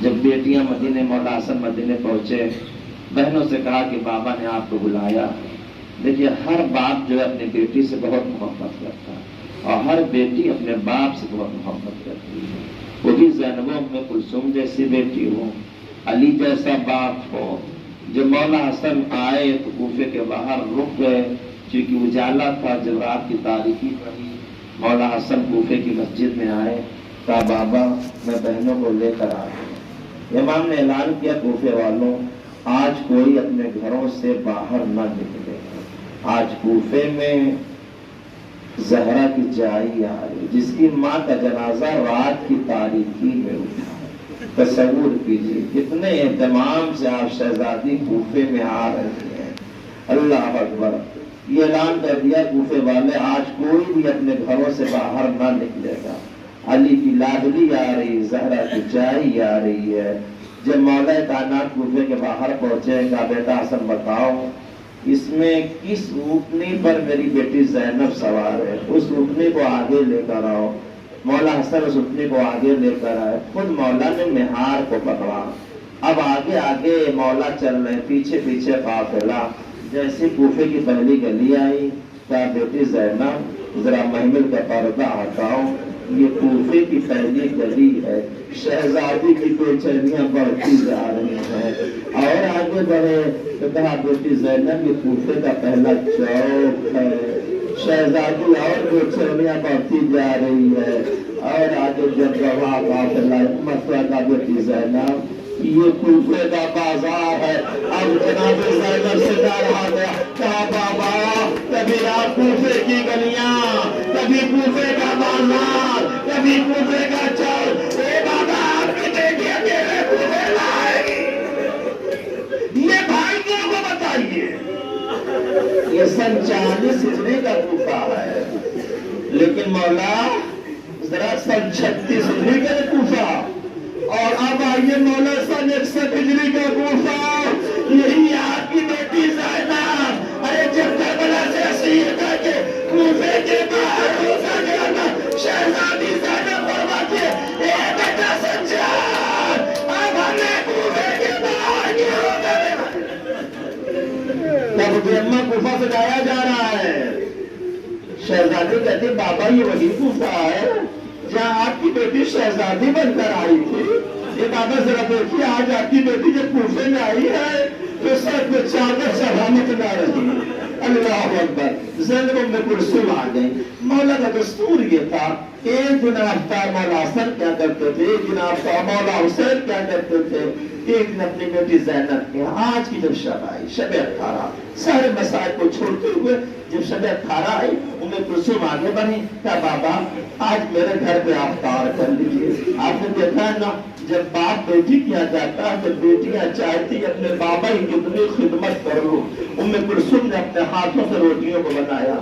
جب بیٹیاں مدینے مولا حسن مدینے پہنچے، بہنوں سے کہا کہ بابا نے آپ کو بلایا۔ دیکھیے ہر باپ جو ہے اپنی بیٹی سے بہت محبت کرتا ہے اور ہر بیٹی اپنے باپ سے بہت محبت کرتی ہے۔ وہ بھی زینب ام کلثوم جیسی بیٹی ہو، علی جیسا باپ ہو۔ جب مولا حسن آئے تو کوفے کے باہر رک گئے، چونکہ اجالا تھا، جب رات کی تاریکی پڑی، مولا حسن کوفے کی مسجد میں آئے، کہا بابا میں بہنوں کو لے کر آ گیا۔ امام نے اعلان کیا کوفے والوں، آج کوئی اپنے گھروں سے باہر نہ نکلے، آج کوفے میں زہرا کی جائی آ رہی، جس کی ماں کا جنازہ رات کی تاریکی میں اٹھا۔ تصور کیجیے کتنے اہتمام سے آپ شہزادی کوفے میں آ رہے ہیں۔ اللہ اکبر، یہ اعلان کر دیا کوفے والے، آج کوئی بھی اپنے گھروں سے باہر نہ نکلے گا، علی کی لاڈلی آ رہی، زہرا کی جائی آ رہی ہے۔ جب مولا کائنات کوفے کے باہر پہنچے، کہا بیٹا حسن بتاؤ اس میں کس اونٹنی پر میری بیٹی زینب سوار ہے، اس اونٹنی کو آگے لے کر آؤ۔ مولا حسن اس اونٹنی کو آگے لے کر آئے، خود مولا نے مہار کو پکڑا۔ اب آگے آگے مولا چل رہے، پیچھے پیچھے قافلہ۔ جیسے کوفے کی پہلی گلی آئی، کہا بیٹی زینب ذرا محمل کا پردہ ہٹاؤ، یہ کوفے کی پہلی گلی ہے، شہزادی کی بے چینیاں بڑھتی جا رہی ہیں۔ اور آگے بڑھے تو کہا بیٹی زینب یہ کوفے کا پہلا چوک ہے، شہزادی اور بے چینیاں بڑھتی جا رہی ہے۔ اور آگے جب گواہ قافلہ مسئلہ کا بیٹی زینب یہ کوفے کا بازار ہے۔ اب جناب زینب سے جا رہا گیا، کہا بابا کبھی آپ کوفے کی گلیاں، کبھی کوفے کا بازار، کبھی کوفے کا چوک، اے بابا آپ کی بیٹی اکیلے کوفے لائے گی، یہ بھائیوں کو بتائیے۔ یہ سن 40 ہجری کا کوفہ ہے، لیکن مولا ذرا سن 36 ہجری کا کوفہ، اور اب آئیے مولا سن 61 ہجری کا کوفہ، یہی آپ کی بیٹی زینب۔ ارے جب کربلا سے اسیر کر کے کوفے کے باہر روزہ گیا نا، شہزادی زینب فرماتی ہے اے بیٹا سجاد اب ہمیں کوفے کے باہر کی روزہ دینا۔ تب جمعہ کوفہ سے جایا جا رہا ہے، شہزادی کہتی بابا یہ وہی کوفہ ہے جہاں آپ کی بیٹی شہزادی بن کر آئی تھی۔ یہ بابا ذرا دیکھیے آج آپ کی بیٹی جب کوفے میں آئی ہے تو سر پہ چادر چڑھانے کے نہ رہی۔ اللہ اکبر، زینب ام کلثوم آ گئی۔ مولا کا دستور یہ تھا، ایک دن افطار مولا حسن کیا کرتے تھے، ایک دن افطار مولا حسین کیا کرتے تھے، ایک دن اپنی بیٹی زینب کے۔ آج کی جب شب آئی، شب 18، سارے مسائل کو چھوڑتے ہوئے جب شب 18 آئی، ام کلثوم آگے بڑھی، کہا بابا آج میرے گھر پہ افطار کر لیجیے۔ آپ نے دیکھا ہے نا جب باپ بیٹی کیا جاتا ہے، جب بیٹیاں چاہتی اپنے بابا کی کتنی خدمت کر لو۔ ام کلثوم نے اپنے ہاتھوں سے روٹیوں کو بنایا،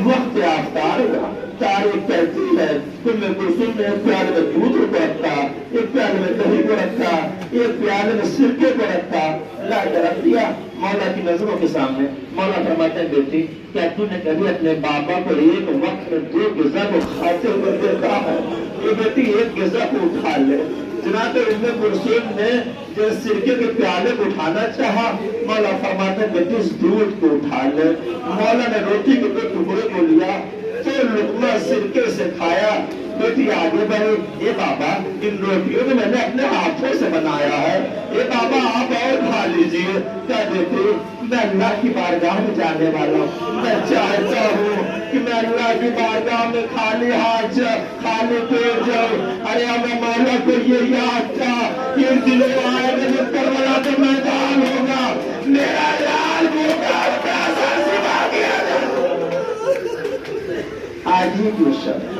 وقت افطار ہوا۔ تاریخ کہتی ہے ام کلثوم نے ایک پیالے میں دودھ کو رکھا، ایک پیالے میں دہی کو رکھا، ایک پیالے میں سرکے کو رکھا، لا کر رکھ دیا مولا کی نظروں کے سامنے۔ مولا فرماتے ہیں بیٹی کیا تو نے کبھی اپنے بابا کو ایک وقت میں 2 غذا کو کھاتے ہوئے دیکھا ہے؟ یہ بیٹی ایک غذا کو اٹھا لے۔ جناب ام کلثوم نے جب سرکے کے پیالے کو اٹھانا چاہا، مولا فرماتے ہیں بیٹی اس دودھ کو اٹھا لے۔ مولا نے روٹی کے 2 ٹکڑے کو لیا، 2 لقمہ سرکے سے کھایا۔ بیٹی آگے بڑھی، اے بابا ان روٹیوں کو میں نے اپنے ہاتھوں سے بنایا ہے، اے بابا آپ اور کھا لیجیے۔ کیا بیٹی میں اللہ کی بارگاہ میں جانے والا ہوں، میں چاہتا ہوں کہ میں اللہ کی بارگاہ میں خالی ہاتھ خالی پیٹ جاؤں۔ ارے ہمیں مولا کو یہ یاد تھا کہ ان دنوں آئے گا کربلا کا میدان ہوگا، میرا لال بھوکا پیاسا سوا گیا تھا۔ آج ہی کی شب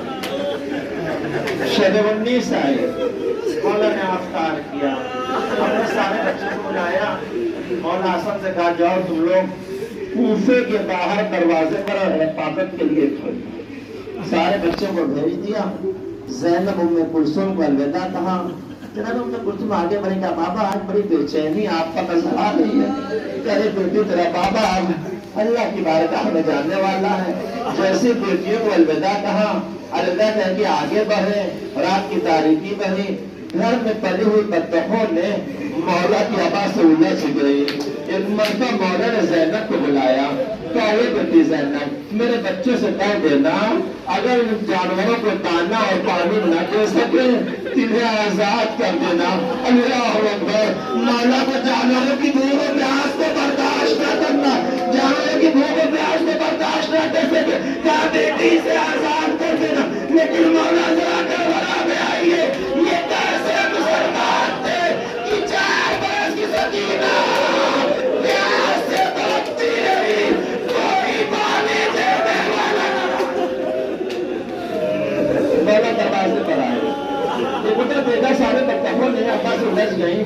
شب 19 آئے، مولا نے افطار کیا، اپنے سارے بچوں کو بلایا۔ مولا حسن سے کہا جاؤ تم لوگ کوفے کے باہر دروازے پر حفاظت کے لیے کھڑے۔ سارے بچوں کو بھیج دیا۔ زینب ام کلثوم کو الوداع کہا۔ جناب ام کلثوم آگے بڑھی، کہا بابا آج بڑی بے چینی آپ کا نظر آ رہی ہے۔ کہے بیٹی تیرا بابا اللہ کی بارگاہ میں جانے والا ہے۔ جیسے بیٹیوں کو الوداع کہا، الوداع کہہ کے آگے بڑھے، رات کی تاریکی بڑھی۔ گھر میں پلی ہوئی بطخوں نے مولا کی آواز سے الجھ گئی. ایک مرتبہ مولا نے زینب کو بلایا. کہے بیٹی زینب میرے بچوں سے کہہ دینا اگر ان جانوروں کو دانا اور پانی نہ دے سکے تمہیں آزاد کر دینا. اللہ اکبر. مولا کو جانوروں کی بھوک و پیاس کو برداشت نہ کرنا, جانوروں کی بھوک و پیاس کو برداشت نہ کر سکے, کہا بیٹی سے آزاد کر دینا. لیکن مولا ذرا گھبرا گیا. یہ کیسے مسلمان تھے کہ 4 برس کی سکینہ پیاس سے تڑپتی رہی, کوئی پانی دینے والا نہ. مولا دروازے پر آئے. یہ بیٹا دیکھا سارے بطخوں نے ابا سے الجھ گئی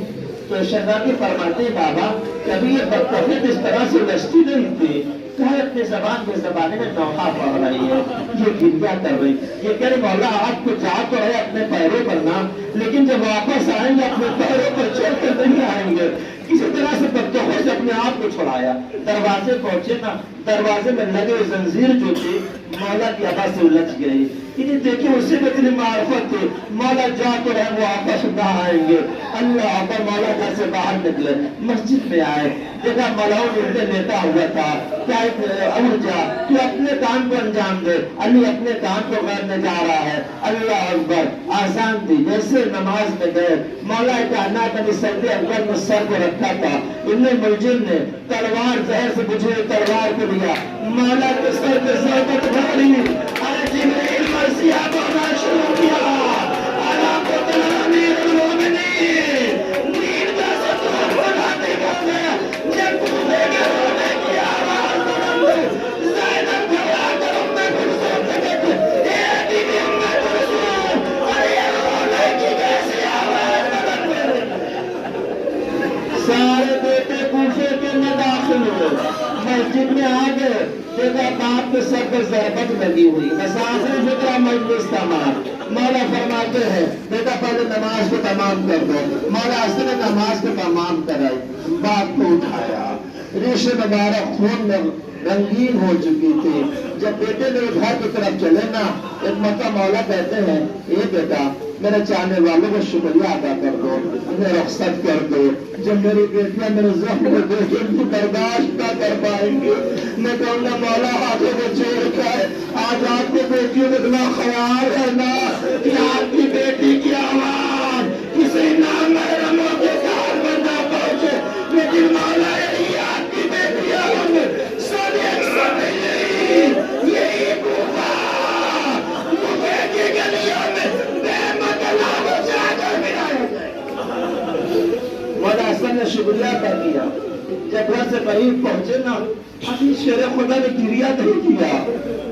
تو شہزادی فرماتے ہیں بابا کبھی یہ بطخیں اس طرح سے الجھتی نہیں تھی. کہا اپنے زبان کے زبانے میں نوحہ پڑھ رہی ہے, یہ گریا کر رہی. یہ کہہ رہے مولا آپ کو جا تو ہے اپنے پیروں پر نہ, لیکن جب واپس آئیں گے اپنے پیروں پر چھوڑ کر نہیں آئیں گے. کسی طرح سے بطخوں سے اپنے آپ کو چھڑایا. دروازے پہنچے نا, دروازے میں لگے زنجیر جو تھی مولا کی آواز سے الجھ گئی. دیکھیں اسے میں اتنی معرفت تھی. مولا جا تو رہے وہ واپس نہ آئیں گے. اللہ اکبر. مولا گھر سے باہر نکلے, مسجد میں آئے, دیکھا ملاؤں نے لیٹا ہوا تھا. کیا اٹھ جا, تو اپنے کام کو انجام دے. علی اپنے کام کو کرنے جا رہا ہے. اللہ اکبر. آسان تھی. جیسے نماز میں گئے مولا کائنات نے سجدے اکبر میں سر کو رکھا تھا. انہیں ملجم نے تلوار زہر سے بجھے تلوار کو دیا. مولا کے سر پہ ضربت ڈالی. جبریل مرثیہ پڑھنا شروع کیا. اللہ کو امیر المومنین نیند کا ستون بناتے کرتے جب کوفے کے رونے کی آواز بلند. زینب گھبرا کر ام کلثوم سے کہتے اے بی بی ام کلثوم, اور یہ رونے کی کیسی آواز بلند. سارے بیٹے کوفے کے میں داخل ہوئے, مسجد میں آ گئے. دیکھا باپ کے سر پہ ضربت لگی ہوئی. مسافر فکرہ مجلس تمام. مولا فرماتے ہیں بیٹا پہلے نماز کو تمام کر دو. مولا اس نے نماز کو تمام کرائی. باپ کو اٹھایا. ریش مبارک خون میں رنگین ہو چکی تھی. جب بیٹے نے گھر کی طرف چلے نا, ایک مرتبہ مولا کہتے ہیں اے بیٹا میرے چاہنے والوں کو شکریہ ادا کر دو, انہیں رخصت کر دو. جب میری بیٹیاں میرے زخم کو دیکھیں گی برداشت نہ کر پائیں گی. میں کہوں گا مولا ہاتھوں کو چھوڑ کر آج آپ کی بیٹیوں میں اتنا خیال ہے نا کہ آپ کی بیٹی کی آواز کسی نامحرموں کے کان میں نہ پہنچے. لیکن مولا یہی آپ کی بیٹیاں ہوں گے سب ایک سب یہی کوفہ کوفے کی گلیوں میں بے مطلب جا کر ملائے. مولا حسن نے شکریہ ادا کیا. جب گھر سے قریب پہنچے نا, ابھی شیر خدا نے گریا نہیں کیا,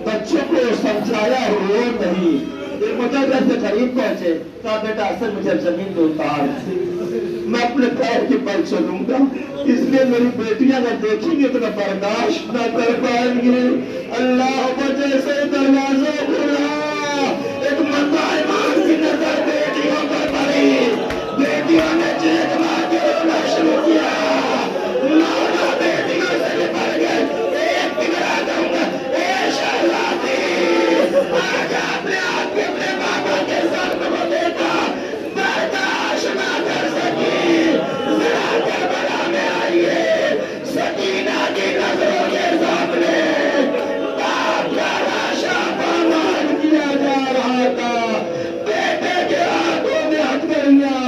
بچوں کو سمجھایا رو نہیں. ایک مطلب گھر سے قریب پہنچے, کہا بیٹا اصل مجھے زمین پہ اتار, میں اپنے پیر کے بل چلوں گا. اس لیے میری بیٹیاں اگر دیکھیں گے تو میں برداشت نہ کر پائیں گے. اللہ جیسے دروازہ کھلا, ایک مرتبہ ایمان کی نظر بیٹیوں پر پڑی. بیٹیوں نے چیخ مار کے رونا شروع کیا. مولا بیٹیوں سے لپٹ گئے. ایک بگڑا دوں گا اے شہزادی, آج آپ نے آپ کے اپنے بابا کے سر کو دیکھا, برداشت نہ کر سکی. ذرا کربلا میں آئیے, سکینہ کی نظروں کے سامنے باپ کا لاشا پامال کیا جا رہا تھا. بیٹے کے ہاتھوں میں ہتھکڑیاں